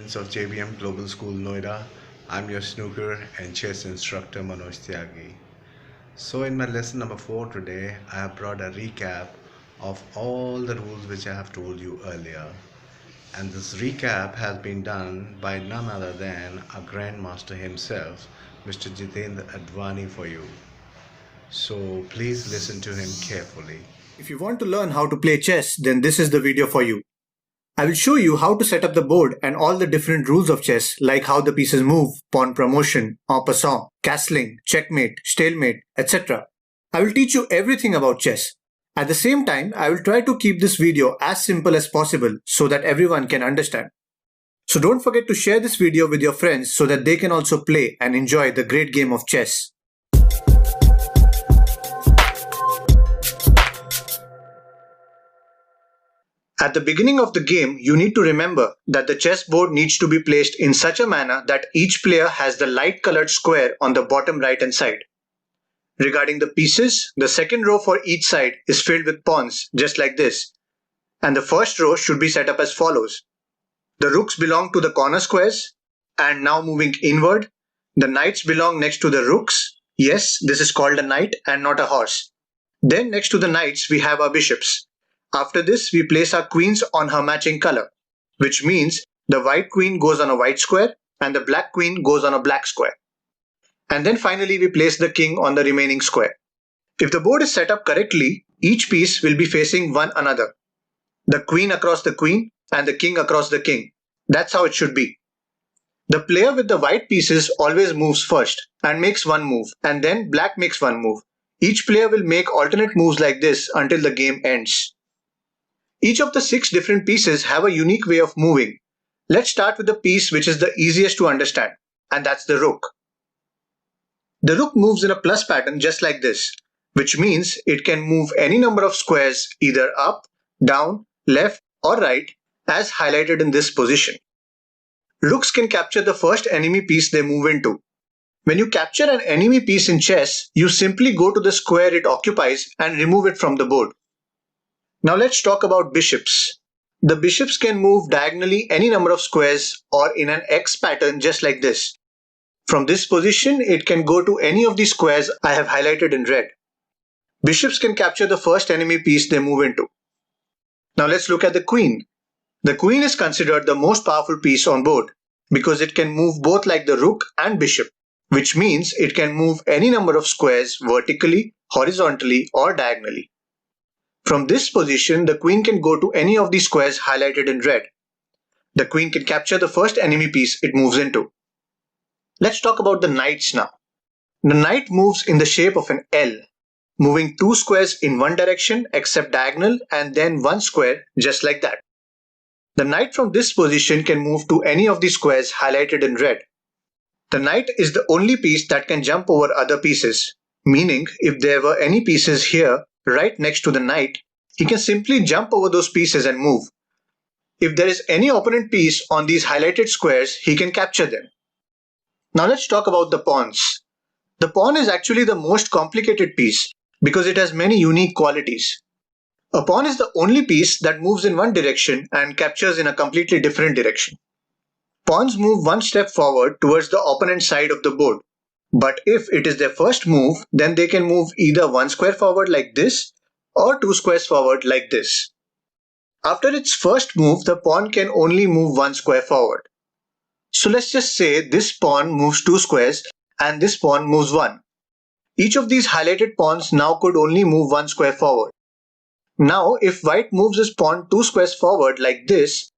Of JBM Global School Noida. I'm your snooker and chess instructor Manoj Tyagi. So in my lesson number 4 today, I have brought a recap of all the rules which I have told you earlier. And this recap has been done by none other than a grandmaster himself, Mr. Jitendra Advani for you. So please listen to him carefully. If you want to learn how to play chess, then this is the video for you. I will show you how to set up the board and all the different rules of chess, like how the pieces move, pawn promotion, en passant, castling, checkmate, stalemate, etc. I will teach you everything about chess. At the same time, I will try to keep this video as simple as possible so that everyone can understand. So don't forget to share this video with your friends so that they can also play and enjoy the great game of chess. At the beginning of the game, you need to remember that the chessboard needs to be placed in such a manner that each player has the light colored square on the bottom right hand side. Regarding the pieces, the second row for each side is filled with pawns, just like this. And the first row should be set up as follows. The rooks belong to the corner squares, and now moving inward, the knights belong next to the rooks. Yes, this is called a knight and not a horse. Then next to the knights, we have our bishops. After this, we place our queens on her matching color, which means the white queen goes on a white square and the black queen goes on a black square. And then finally, we place the king on the remaining square. If the board is set up correctly, each piece will be facing one another. The queen across the queen and the king across the king. That's how it should be. The player with the white pieces always moves first and makes one move, and then black makes one move. Each player will make alternate moves like this until the game ends. Each of the 6 different pieces have a unique way of moving. Let's start with the piece which is the easiest to understand, and that's the rook. The rook moves in a plus pattern just like this, which means it can move any number of squares either up, down, left or right as highlighted in this position. Rooks can capture the first enemy piece they move into. When you capture an enemy piece in chess, you simply go to the square it occupies and remove it from the board. Now let's talk about bishops. The bishops can move diagonally any number of squares or in an X pattern just like this. From this position, it can go to any of the squares I have highlighted in red. Bishops can capture the first enemy piece they move into. Now let's look at the queen. The queen is considered the most powerful piece on board because it can move both like the rook and bishop, which means it can move any number of squares vertically, horizontally or diagonally. From this position, the queen can go to any of the squares highlighted in red. The queen can capture the first enemy piece it moves into. Let's talk about the knights now. The knight moves in the shape of an L, moving 2 squares in one direction except diagonal and then 1 square just like that. The knight from this position can move to any of the squares highlighted in red. The knight is the only piece that can jump over other pieces, meaning if there were any pieces here right next to the knight, he can simply jump over those pieces and move. If there is any opponent piece on these highlighted squares, he can capture them. Now let's talk about the pawns. The pawn is actually the most complicated piece because it has many unique qualities. A pawn is the only piece that moves in one direction and captures in a completely different direction. Pawns move one step forward towards the opponent side of the board. But if it is their first move, then they can move either 1 square forward like this or 2 squares forward like this. After its first move, the pawn can only move 1 square forward. So let's just say this pawn moves 2 squares and this pawn moves 1. Each of these highlighted pawns now could only move 1 square forward. Now if white moves his pawn 2 squares forward like this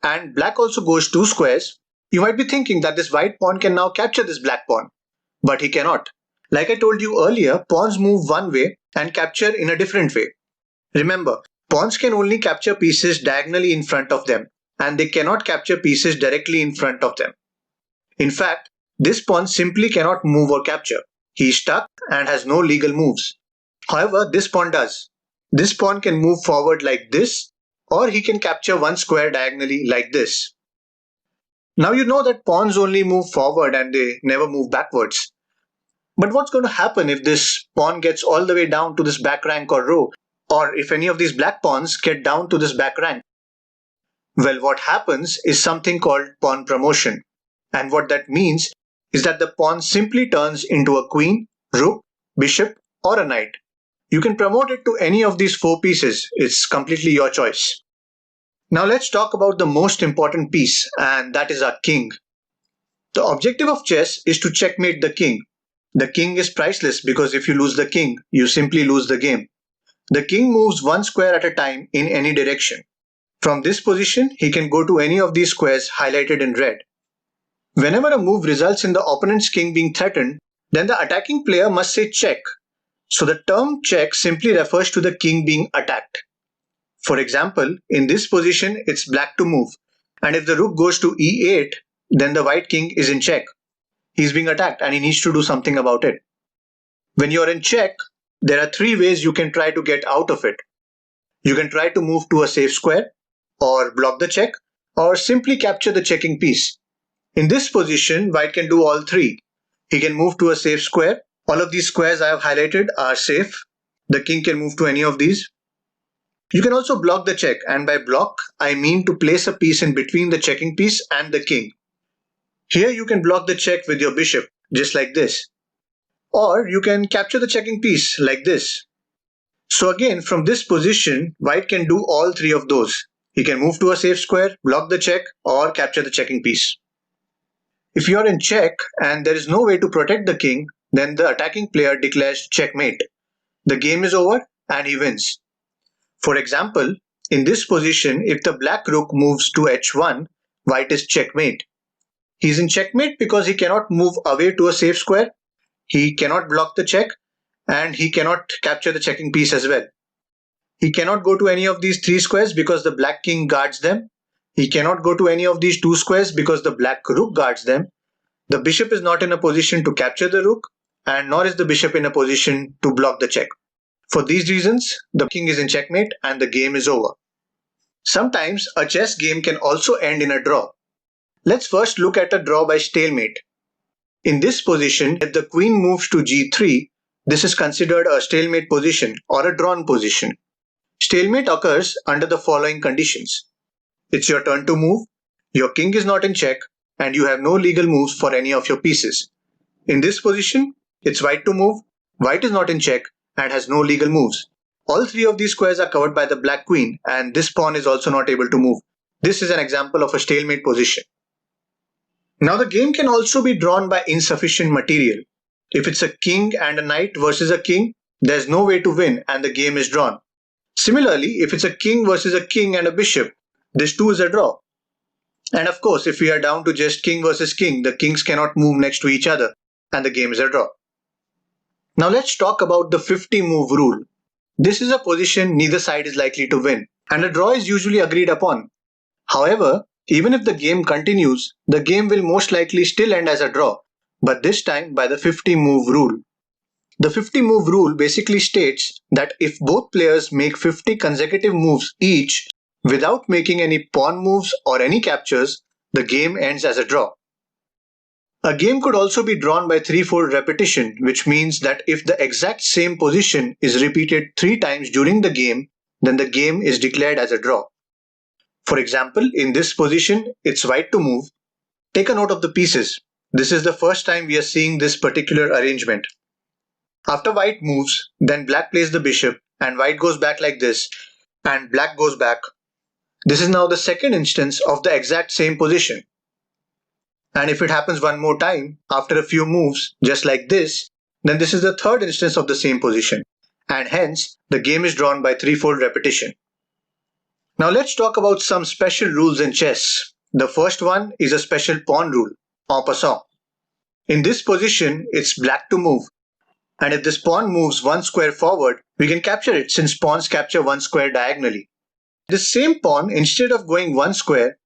and black also goes 2 squares, you might be thinking that this white pawn can now capture this black pawn. But he cannot. Like I told you earlier, pawns move one way and capture in a different way. Remember, pawns can only capture pieces diagonally in front of them, and they cannot capture pieces directly in front of them. In fact, this pawn simply cannot move or capture. He is stuck and has no legal moves. However, this pawn does. This pawn can move forward like this, or he can capture 1 square diagonally like this. Now you know that pawns only move forward and they never move backwards. But what's going to happen if this pawn gets all the way down to this back rank or row, or if any of these black pawns get down to this back rank? Well, what happens is something called pawn promotion. And what that means is that the pawn simply turns into a queen, rook, bishop, or a knight. You can promote it to any of these four pieces. It's completely your choice. Now let's talk about the most important piece, and that is our king. The objective of chess is to checkmate the king. The king is priceless because if you lose the king, you simply lose the game. The king moves one square at a time in any direction. From this position, he can go to any of these squares highlighted in red. Whenever a move results in the opponent's king being threatened, then the attacking player must say check. So the term check simply refers to the king being attacked. For example, in this position, it's black to move. And if the rook goes to e8, then the white king is in check. He's being attacked and he needs to do something about it. When you're in check, there are three ways you can try to get out of it. You can try to move to a safe square, or block the check, or simply capture the checking piece. In this position, white can do all three. He can move to a safe square. All of these squares I have highlighted are safe. The king can move to any of these. You can also block the check, and by block, I mean to place a piece in between the checking piece and the king. Here you can block the check with your bishop, just like this. Or you can capture the checking piece like this. So again, from this position, white can do all three of those. He can move to a safe square, block the check, or capture the checking piece. If you are in check and there is no way to protect the king, then the attacking player declares checkmate. The game is over and he wins. For example, in this position, if the black rook moves to h1, white is checkmate. He's in checkmate because he cannot move away to a safe square, he cannot block the check, and he cannot capture the checking piece as well. He cannot go to any of these three squares because the black king guards them. He cannot go to any of these two squares because the black rook guards them. The bishop is not in a position to capture the rook, and nor is the bishop in a position to block the check. For these reasons, the king is in checkmate and the game is over. Sometimes a chess game can also end in a draw. Let's first look at a draw by stalemate. In this position, if the queen moves to g3, this is considered a stalemate position or a drawn position. Stalemate occurs under the following conditions. It's your turn to move, your king is not in check, and you have no legal moves for any of your pieces. In this position, it's white to move, white is not in check, and has no legal moves. All three of these squares are covered by the black queen, and this pawn is also not able to move. This is an example of a stalemate position. Now the game can also be drawn by insufficient material. If it's a king and a knight versus a king, there's no way to win and the game is drawn. Similarly, if it's a king versus a king and a bishop, this too is a draw. And of course, if we are down to just king versus king, the kings cannot move next to each other and the game is a draw. Now let's talk about the 50 move rule. This is a position neither side is likely to win, and a draw is usually agreed upon. However, even if the game continues, the game will most likely still end as a draw, but this time by the 50 move rule. The 50 move rule basically states that if both players make 50 consecutive moves each without making any pawn moves or any captures, the game ends as a draw. A game could also be drawn by threefold repetition, which means that if the exact same position is repeated 3 times during the game, then the game is declared as a draw. For example, in this position, it's white to move. Take a note of the pieces. This is the first time we are seeing this particular arrangement. After white moves, then black plays the bishop, and white goes back like this, and black goes back. This is now the second instance of the exact same position. And if it happens one more time, after a few moves, just like this, then this is the third instance of the same position, and hence the game is drawn by threefold repetition. Now let's talk about some special rules in chess. The first one is a special pawn rule, en passant. In this position, it's black to move, and if this pawn moves one square forward, we can capture it since pawns capture one square diagonally. This same pawn, instead of going one square,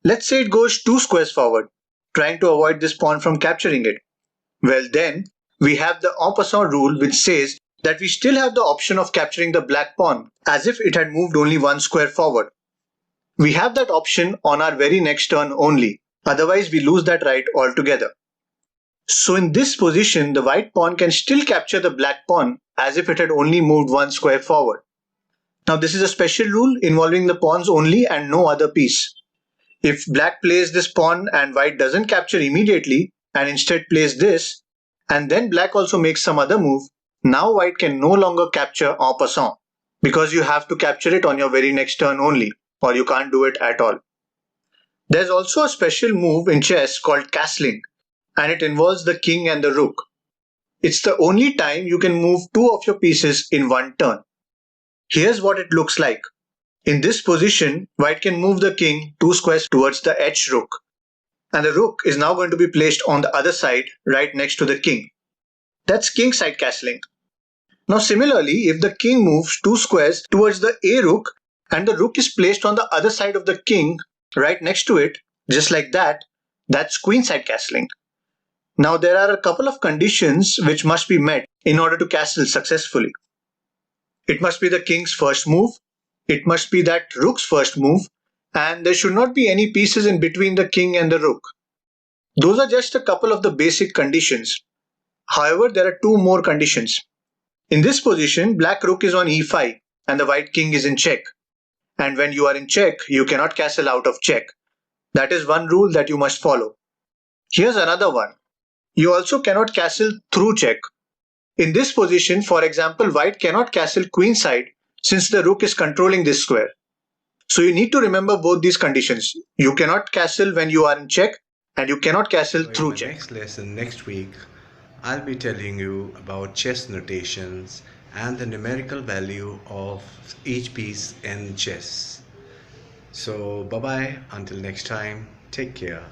let's say it goes 2 squares forward, trying to avoid this pawn from capturing it. Well then, we have the en passant rule which says that we still have the option of capturing the black pawn as if it had moved only 1 square forward. We have that option on our very next turn only, otherwise we lose that right altogether. So in this position, the white pawn can still capture the black pawn as if it had only moved 1 square forward. Now this is a special rule involving the pawns only and no other piece. If black plays this pawn and white doesn't capture immediately and instead plays this, and then black also makes some other move, now white can no longer capture en passant because you have to capture it on your very next turn only, or you can't do it at all. There's also a special move in chess called castling, and it involves the king and the rook. It's the only time you can move two of your pieces in one turn. Here's what it looks like. In this position, white can move the king 2 squares towards the h rook, and the rook is now going to be placed on the other side right next to the king. That's king side castling. Now similarly, if the king moves 2 squares towards the a rook and the rook is placed on the other side of the king right next to it, just like that, that's queen side castling. Now there are a couple of conditions which must be met in order to castle successfully. It must be the king's first move, it must be that rook's first move, and there should not be any pieces in between the king and the rook. Those are just a couple of the basic conditions. However, there are two more conditions. In this position, black rook is on e5 and the white king is in check. And when you are in check, you cannot castle out of check. That is one rule that you must follow. Here's another one. You also cannot castle through check. In this position, for example, white cannot castle queenside since the rook is controlling this square. So you need to remember both these conditions. You cannot castle when you are in check and you cannot castle So in through my check. next lesson next week, I'll be telling you about chess notations and the numerical value of each piece in chess. So bye bye until next time. Take care.